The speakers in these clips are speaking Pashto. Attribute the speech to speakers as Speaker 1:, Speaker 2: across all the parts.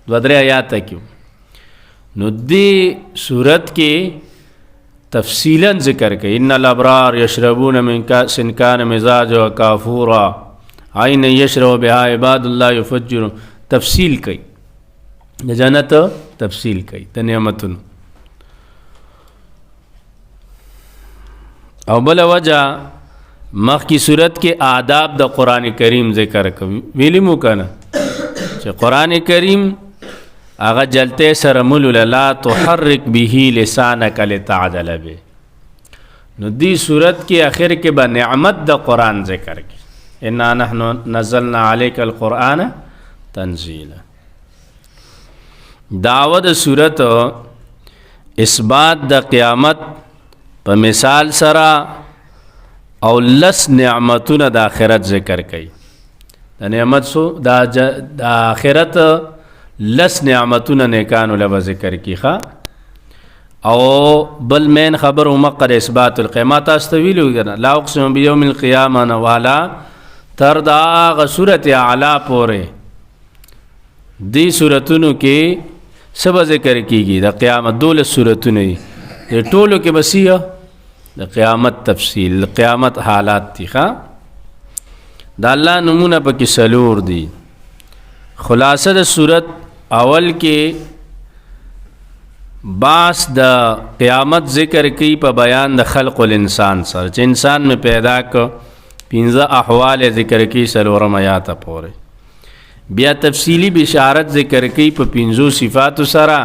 Speaker 1: دو درې آیات کیو. نو دې صورت کې تفصیلا ذکر کوي ان الابرار یشربون من کأس کان مزاجها کافورا عین یشرب بها عباد الله یفجر تفصیل کوي د جنت تفصیل کوي د نعمتونو. او بل وجہ مخ کی صورت کې آداب د قران کریم ذکر کوي. ویلی مو کنه چې قران کریم هغه جلته سره مول لا تحرک به لسانک لتعجل به. نو دی صورت کې اخر کې به نعمت د قران ذکر کی انا نحن نزلنا عليك القرآن تنزيلا. دعوت صورت اثبات د قیامت په مثال سره او لس نعمتونه د آخرت ذکر کوي. د نعمت سو د آخرت لس نعمتونه نیکانو لبا ذکر کی خوا. او بل مین خبر مقر اثبات القیامت استویلو گنا لا اقسم بیوم القیامه نوالا تر دا آغا صورت اعلا پورے دی صورتونو کې سبا ذکر کیگی دا قیامت دولت صورتونو دی ټولو کې بسیه دا قیامت تفصیل قیامت حالات تی خوا. دا اللہ نمونه پا کی سلور دی. خلاصه دا صورت اول کې باس دا قیامت ذکر کی پا بیان دا خلق الانسان سر چه انسان میں پیدا کو پینزا احوال ذکر کی سلورم آیات پورے. بیا تفصیلی بشارت ذکر کی پا پینزو صفات سرا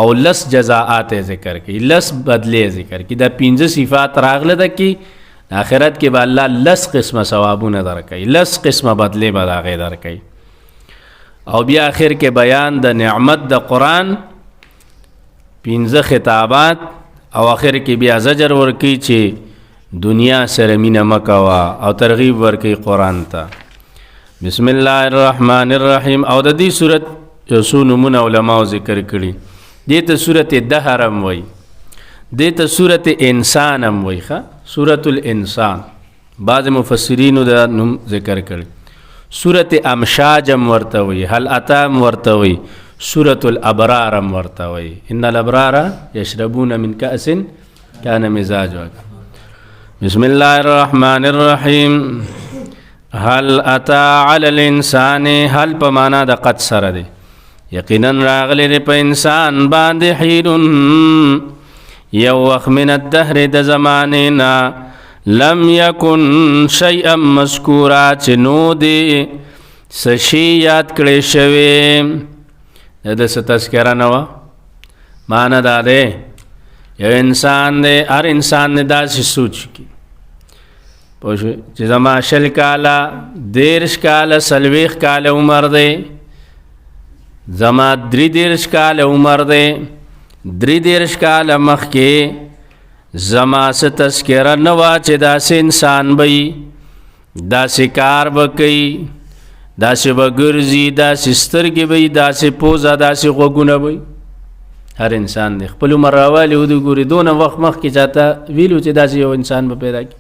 Speaker 1: او لس جزاعات ذکر کی لس بدلے ذکر کی. دا پینزو صفات راغل دا کی آخرت کے با اللہ لس قسم ثوابون در کئی لس قسم بدلے بداغے در کئی. او بیا آخر کے بیان دا نعمت دا قرآن پینزه خطابات او آخر کې بیا زجر ورکی چې دنیا سره مینه مکوا او ترغیب ورکی قرآن ته. بسم الله الرحمن الرحیم. او د دې صورت یو څو نمونه علماء ذکر کړي. دې ته صورت دهر هم وایي دې ته صورت انسان هم وایي ښه صورت الانسان بعض مفسرینو دا نوم ذکر کړي. صورت امشاج هم ورته وایي هل اتا هم ورته وایي سورة الابرار مرتوي ان الابرار يشربون من كأس كان مزاجها. بسم الله الرحمن الرحيم. هل اتى على الانسان هل پمانا د قد سره دی یقینا راغلی دی په انسان باندې حین یو وخت من الدهر د زمانینا لم يكن شيئا مذکورا چې نو دی سشی یاد کړی شوی. د څه تذکره نه وه معنی دا دی یو انسان دی هر انسان دی داسې سوچ کی پوه شوې چې زما 20 کاله 30 کاله 40 کاله عمر دی زما 33 کاله عمر دی 33 کاله مخکې زما څه تذکره نه وه چې داسې انسان به وي داسې کار به کوي داسې به ګرځي داسې سترګې به وي داسې پوزه داسې غوږونه به وي. هر انسان دی خپل عمر راوالی ودې ګوري دونه وخت مخکې چاته ویلو چې داسې یو انسان به پیدا کړي.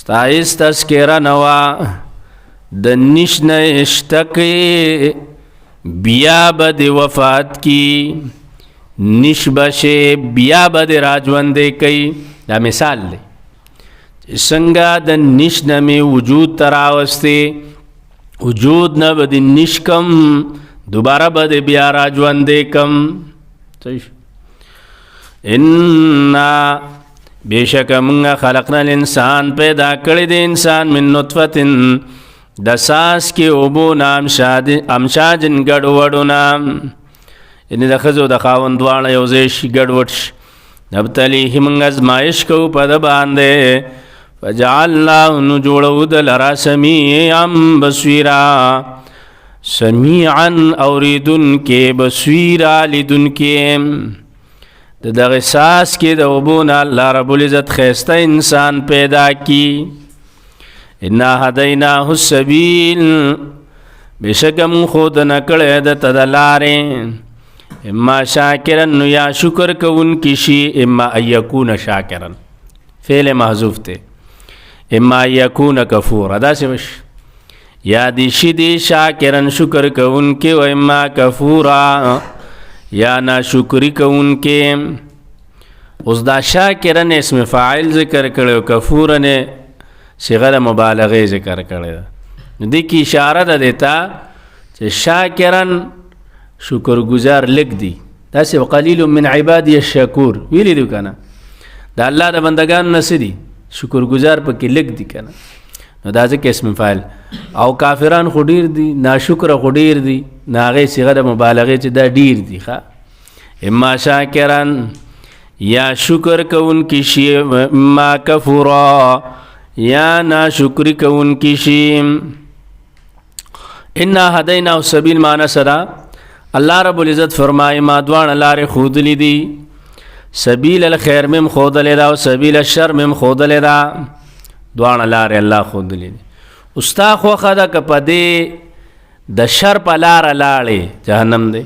Speaker 1: ستا هېڅ تذکره نه وه د نیش نه شته کوي بیا به دې وفات کی نیش بشې بیا به دې راژوندی کوي. دا مثال دی څنګه د نیش نه مې وجود ته راوستې وجود نه به دې نیش کم دوباره به دې بیا راژوندی کم. انا بیشک منگا خلقنا الانسان پیدا کړی د انسان من نطفتن د ساس کې اوبو نام امشاجن ګډ وډو نام یعنی د ښځو د خاوند دواړه یو ځای شي ګډ وډ شي. نبتلیه منګ ازمایش کوو په ده باندې فجعلناه نو جوړو د لرا سمیعا بصیرا سمیعا اوریدونکې بصیرا لیدونکې. د دغه ساس کې د اوبو نه الله رب العزت ښایسته انسان پیدا کی. انا هدیناه السبیل بېشکه مونږ ښودنه کړی ده ته د لارې اما شاکرا نو یا شکر کوونکي شي اما ان یکونه شاکرا فعل محذوف دی اما ان یکونه کفورا داسې وشي یا دی شدی شاکرن شکر کون کے و اما کفورا یا نا شکری کون کے. اس دا شاکرن اسم فاعل ذکر کرے و کفورن صیغه مبالغه ذکر کرے. دی کی اشاره ده دیتا چې شاکرن شکر گزار لګ دی. داسې وقلیل من عبادی الشکور ویلی دی کنه. دا الله د بندگان نسدي شکر گزار پکې لګ دی کنه. نو دا ځکه اسم فاعل. او کافران خو ډیر دي، ناشکر خو ډیر دي، ناغه صيغه د مبالغه چې دا ډیر دي. ښا اما شاکران یا شکر کون کی شی، اما کفورا یا ناشکر کون کی شی. انا هدینا السبیل معنی سره الله رب العزت فرمای ما دوان لار خود لیدی، سبیل الخير مم خود لیدا او سبیل الشر مم خود لیدا. دوان لار الله خود لیدی. استا خو خدا کپدی د شر په لار لاړې جهنم دی،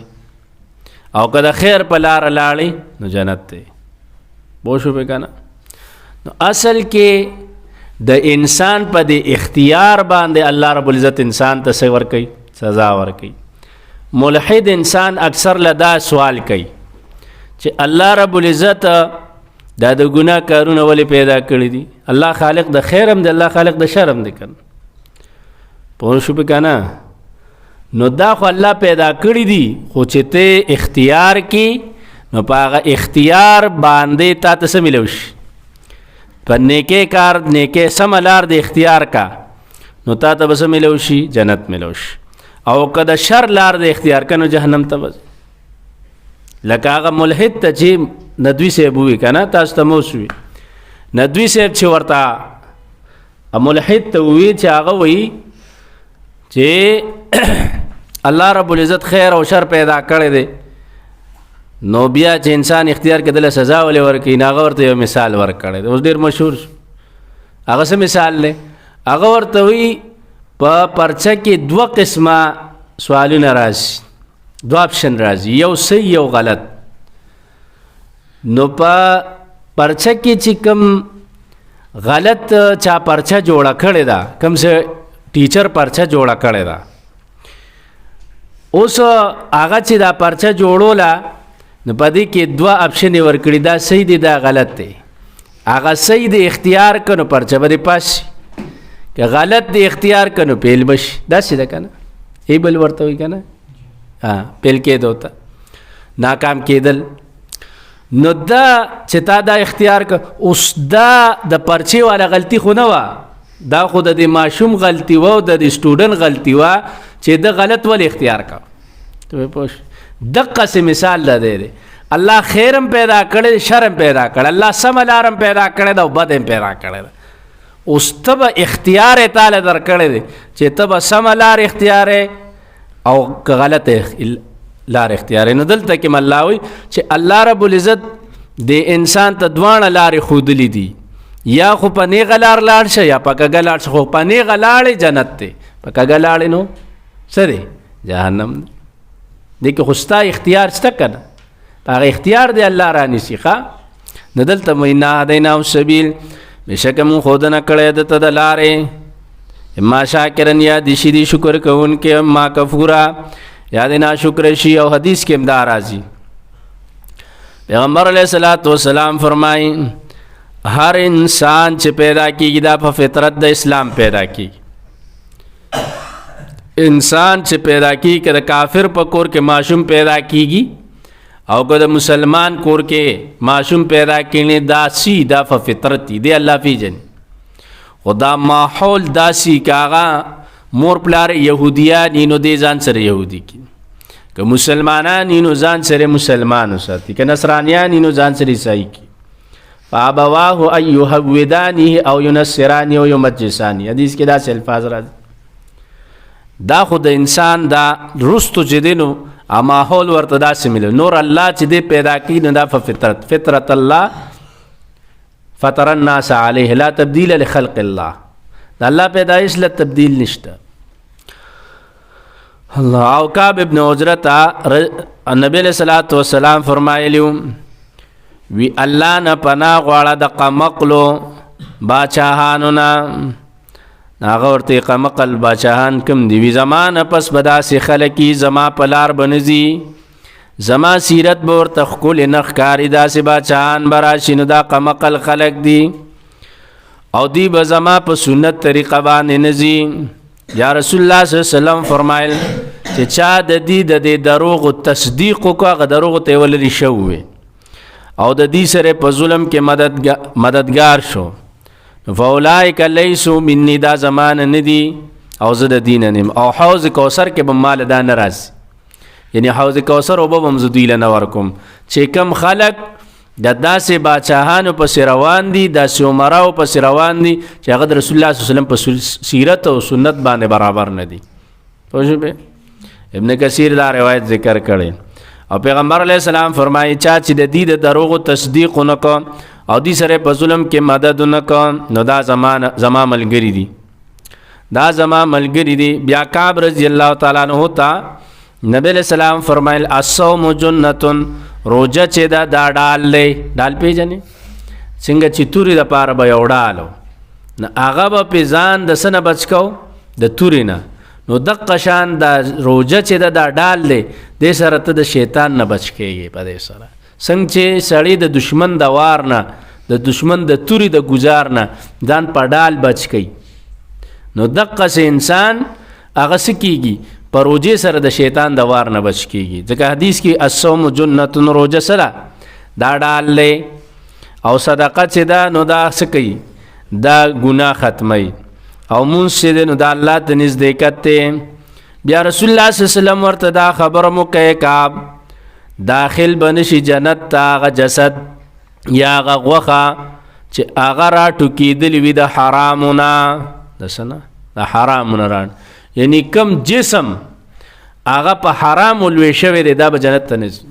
Speaker 1: او کده خیر په لار لاړې نو جنت دی. بو شو به کنه. نو اصل کې د انسان په د اختیار باندې الله رب العزت انسان ته څه ورکوي؟ سزا ورکوي. ملحد انسان اکثر لدا سوال کوي چې الله رب العزت دا د ګناه کارونه ولې پیدا کړی دي؟ الله خالق د خیر هم دی، الله خالق د شر هم دی کنه. پوه شو به کنه. نو دا خو الله پیدا کړی دي، خو چې ته اختیار کی نو په هغه اختیار باندې تا ته څه ملو شي؟ په نیکه کار نیکه سم لار د اختیار کا نو تا ته بس ملو شي جنت ملو شي. او کده شر لار د اختیار کنو جهنم ته بس. لکه هغه ملحد ته چې ندوی صاحب وی کنه، تاسو ته مو شوي ندوی صاحب چې ورته ملحد ته وی چې هغه وی چې الله رب العزت خیر او شر پیدا کړی دی، نو بیا چې انسان اختیار کې دله سزا ولې ورکوي. هغه ورته یو مثال ورکړی دی، اوس ډېر مشهور شو. هغه څه مثال دی؟ هغه ورته وایي په پرچه کې دوه قسمه سوالونه راځي، دوه اپشن راځي، یو صحیح یو غلط. نو په پرچه کې چې کوم غلط چا پرچه جوړه کړې ده، کوم څه ټیچر پرچه جوړه کړې ده، اوس هغه چې دا پرچه جوړوله نو پدې کې دوه اپشن ورکړي، دا صحیح دی دا غلط دی. هغه صحیح دی اختیار کنو پرچه باندې پاس، که غلط دی اختیار کنو پیل بش. دا څه ده کنه؟ ای بل ورته وي کنه. پیل کېدو ته ناکام کېدل. نو دا چې تا دا اختیار ک، اوس دا د پرچه والا غلطي خو نه و، دا خو د ماشوم غلطي و او د سټوډنټ غلطي و چې د غلط ول اختیار کا. ته پوښ دقه سے مثال ده دی. الله خیرم پیدا کړي، شرم پیدا کړي، الله سم لارم پیدا کړي دا بدم پیدا کړي. اوس تب اختیار تعالی در کړي دي چې تب سم لار اختیار او غلط لار اختیار. نو دلته کې ملاوي چې الله رب العزت د انسان ته دوانه لارې خودلې دي، یا خو په نیغه لار لاړ شه یا په کږه لاړ شه. خو په نیغه لاړې جنت دی، په کږه لاړې نو څه دی؟ جهنم دی. دې کې خو ستا اختیار شته که نه؟ په هغه اختیار دی الله رانیسي. ښه نو دلته انا هدیناه السبیل، بېشکه مونږ ښودنه کړې ده ته د لارې. اما شاکرن یا دې شي دي شکر کوونکې، اما کفورا یا دې ناشکره شي. او حدیث کې هم دا راځي، پیغمبر علیه الصلاۃ والسلام فرمایي هر انسان چې پیدا کیږي دا په فطرت د اسلام پیدا کیږي. انسان چې پیدا کیږي که د کافر په کور کې معصوم پیدا کیږي او که د مسلمان کور کې معصوم پیدا کیږي، داسی دا په فطرت دی الله پیژني. خدا ماحول داسی کاغه مور پلار یهودیان نو دې ځان سره یهودي کی، که مسلمانان نو ځان سره مسلمان وساتي، که نصرانیان نو ځان سره عیسائی کی. فابواه ایهودانه او ینصرانه او یمجسانه. حدیث کې دا څه الفاظ راځي. دا خو د انسان دا رستو چې دی نو ماحول ورته داسې ملو. نور الله چې دی پیدا کړي نو دا فطرت، فطرت الله فطر الناس علیه لا تبدیل لخلق الله. دا الله پیدایش له تبدیل نشته. الله. او کعب ابن عجرت نبی علیہ الصلوۃ والسلام فرمایلیو وی الله نه پناه غواړه د قمقلو باچاهانو نه، هغه ورته قمقل بادشاهان کم دی وی زمانه پس بدا سي خلقي زما پلار بنزي زما سیرت به ورته ښکلې نه ښکاري داسې بادشاهان به راشي نو دا قمقل خلق دي او دی به زما په سنت طریقه باندې نه ځي. یا رسول الله صلی الله علیه وسلم فرمایل چې چا د دې دروغو تصدیق وکړه هغه دروغو ته ولري شوې او د دې سره په ظلم کې مددگار شو فاولائک لیسوا مني دا زمانه ندي او زه د دین نیم او حوض کوثر کې به مال دا ناراض یعنی حوض کوثر او به مزدوی لنه ورکم چې کم خلق د داسې بادشاهانو پسې روان دي داسې عمراو پسې روان دي چې هغه د رسول الله صلی الله علیه وسلم په سیرت او سنت باندې برابر نه دي. پوه شوې؟ ابن کثیر دا روایت ذکر کړي او پیغمبر علیه السلام فرمایي چا چې د دې د دروغو تصدیق نه کو او دې سره په ظلم کې مدد نه کو نو دا زما ملګری دي دا زما ملګری دي. بیا کعب رضی الله تعالی عنہ ته نبی علیہ السلام فرمایل الصوم جنتون روجه چې دا ډال دی ډال پیژنې څنګه چې توري د پاره به یو ډالو نه هغه به په ځان د سنه بچ کو د توري نه نو دقه شان دا روجه چې دا ډال دی د سره ته د شیطان نه بچ کېږي په دې سره څنګه چې سړی د دشمن د وار نه د دشمن د توري د گزار نه ځان په ډال بچ کوي نو دقه سه انسان هغه سکیږي پروجه سره د شیطان د وار نه بچ کیږي ځکه حدیث کې الصوم جنتون روجه سره دا ډال له او صدقه چې دا نو دا سکی دا ګناه ختمي او مونږ چې نو دا الله ته نزدېکت ته. بیا رسول الله صلی الله علیه وسلم ورته دا خبر مو کوي کعب داخل بنشي جنت ته هغه جسد یا هغه غوخه چې هغه را ټوکېدلی وي د حرامونه د سنه د حرامونه را یعنی کم جسم هغه په حرام ولوي شوی دی دا به جنت ته نځي.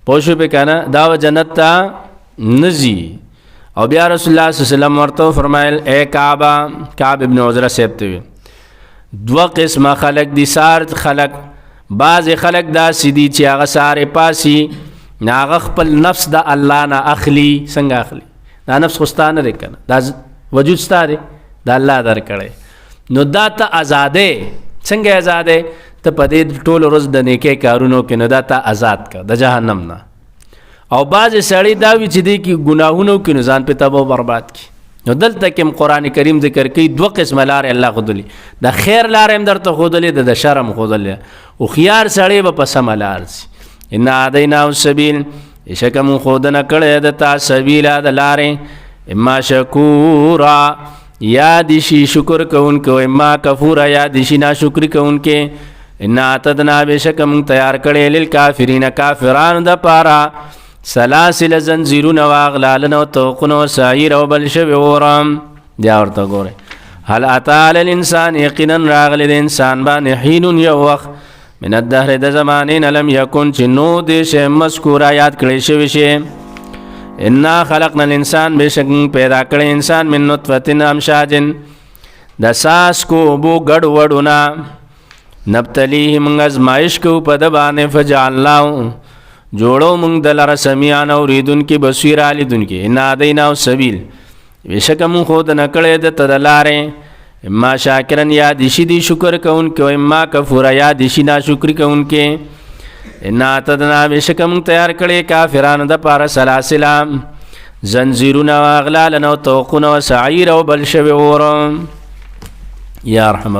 Speaker 1: پوه شو به کنه دا به جنت ته نځي. او بیا رسول الله صلی الله علیه وسلم ورته فرمایل اے کعب ابن عذرا صاحب ته دوه قسمه خلق دي سار خلق بعض خلق دا سیدی چې هغه ساره پاسي هغه خپل نفس د الله نه اخلي. څنګه اخلي؟ دا نفس خوستانه دی کنه دا وجود ستاره د الله درکړي نو دا ته آزادې څنګه آزادې ته په دې ټول ورځ د نیکه کارونو کې نه دا ته آزاد کا د جهنم نه. او بعض سړی دا وی چې دی کې ګناهونو کې نزان په تبو برباد کی نو دلته کې قرآن کریم ذکر کوي دوه قسم لار الله خودلی د خیر لار هم درته خودلی د شرم خودلی او خيار سړی به په سم لار سي. ان عدینا السبیل شکم خودنه کړه د تا سبیل د لارې اما شکورا یا دیشی شکر کون کو اما کفورا یا دیشی نا شکر کون کے ان اتدنا بشکم تیار کړي لیل کافرین کافران د پارا سلاسل زنجیرون واغلال نو توقنو سعیر او بل شب ورم دا ورته ګوره هل اتال الانسان یقینا راغل الانسان باندې حین یو وخت من الدهر د زمانین لم یکن چنو د شه مذکورا یاد کړي شوی شي. انا خلقنا الانسان بشک پیدا کړی انسان من نطفه امشاجن د ساس کو بو ګډ وډونا نبتلیه من ازمائش کو په د باندې فجعلناه جوړو موږ د لاره سمیعان اوریدون کې بصیر الیدون کې ان ادینا السبیل بشک موږ خود نکړې د تدلاره اما شاکرن یا دیشی دی شکر کون کې اما کفور یا دیشی نا شکر کون کې ان اتدنا بشک موږ تیار کړې کافرانو د پاره سلاسل زنجیرونه واغلال نو توقونه وسعیر او بل شوی ورم یا رحمت